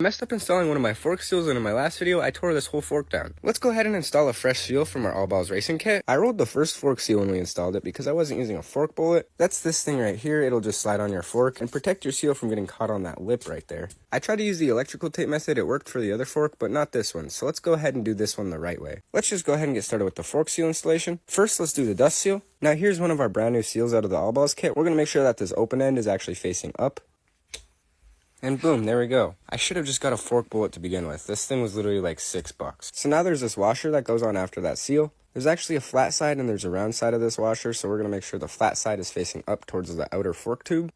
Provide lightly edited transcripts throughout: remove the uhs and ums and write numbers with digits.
I messed up installing one of my fork seals, and in my last video, I tore this whole fork down. Let's go ahead and install a fresh seal from our All Balls racing kit. I rolled the first fork seal when we installed it because I wasn't using a fork bullet. That's this thing right here. It'll just slide on your fork and protect your seal from getting caught on that lip right there. I tried to use the electrical tape method. It worked for the other fork, but not this one. So let's go ahead and do this one the right way. Let's just go ahead and get started with the fork seal installation. First, let's do the dust seal. Now here's one of our brand new seals out of the All Balls kit. We're going to make sure that this open end is actually facing up. And boom, there we go. I should have just got a fork bullet to begin with. This thing was literally like $6. So now there's this washer that goes on after that seal. There's actually a flat side and there's a round side of this washer, so we're going to make sure the flat side is facing up towards the outer fork tube.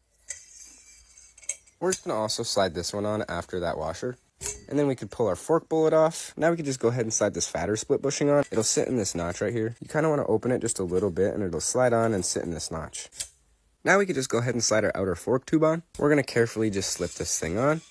We're just going to also slide this one on after that washer. And then we could pull our fork bullet off. Now we could just go ahead and slide this fatter split bushing on. It'll sit in this notch right here. You kind of want to open it just a little bit and it'll slide on and sit in this notch. Now we could just go ahead and slide our outer fork tube on. We're going to carefully just slip this thing on.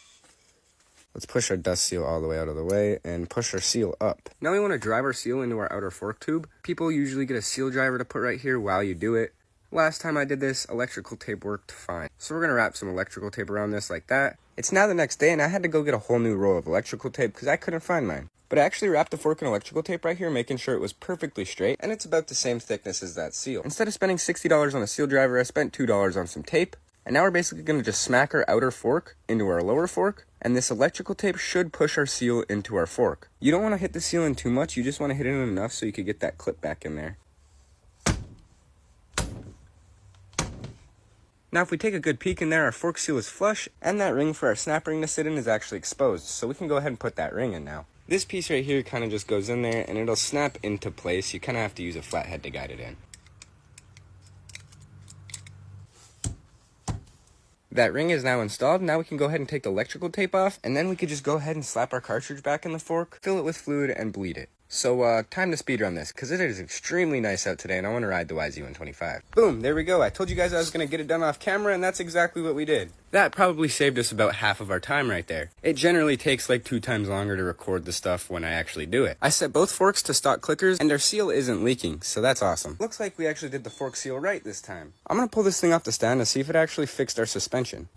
Let's push our dust seal all the way out of the way and push our seal up. Now we want to drive our seal into our outer fork tube. People usually get a seal driver to put right here while you do it. Last time I did this, electrical tape worked fine. So we're going to wrap some electrical tape around this like that. It's now the next day and I had to go get a whole new roll of electrical tape because I couldn't find mine. But I actually wrapped the fork in electrical tape right here, making sure it was perfectly straight, and it's about the same thickness as that seal. Instead of spending $60 on a seal driver, I spent $2 on some tape, and now we're basically going to just smack our outer fork into our lower fork, and this electrical tape should push our seal into our fork. You don't want to hit the seal in too much, you just want to hit it in enough so you can get that clip back in there. Now if we take a good peek in there, our fork seal is flush, and that ring for our snap ring to sit in is actually exposed, so we can go ahead and put that ring in now. This piece right here kind of just goes in there and it'll snap into place. You kind of have to use a flathead to guide it in. That ring is now installed. Now we can go ahead and take the electrical tape off, and then we could just go ahead and slap our cartridge back in the fork, fill it with fluid, and bleed it. So time to speedrun this, because it is extremely nice out today and I want to ride the Yz125. Boom, there we go. I told you guys I was going to get it done off camera, and that's exactly what we did. That probably saved us about half of our time right there. It generally takes like 2 times longer to record the stuff when I actually do it. I set both forks to stock clickers and our seal isn't leaking, so that's awesome. Looks like we actually did the fork seal right this time. I'm going to pull this thing off the stand to see if it actually fixed our suspension.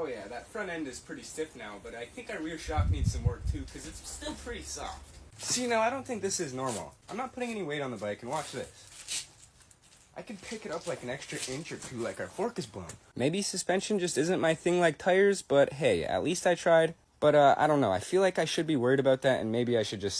Oh yeah, that front end is pretty stiff now, but I think our rear shock needs some work too, because it's still pretty soft. See, now I don't think this is normal. I'm not putting any weight on the bike, and watch this. I can pick it up like an extra inch or 2 like our fork is blown. Maybe suspension just isn't my thing like tires, but hey, at least I tried. But I don't know, I feel like I should be worried about that, and maybe I should just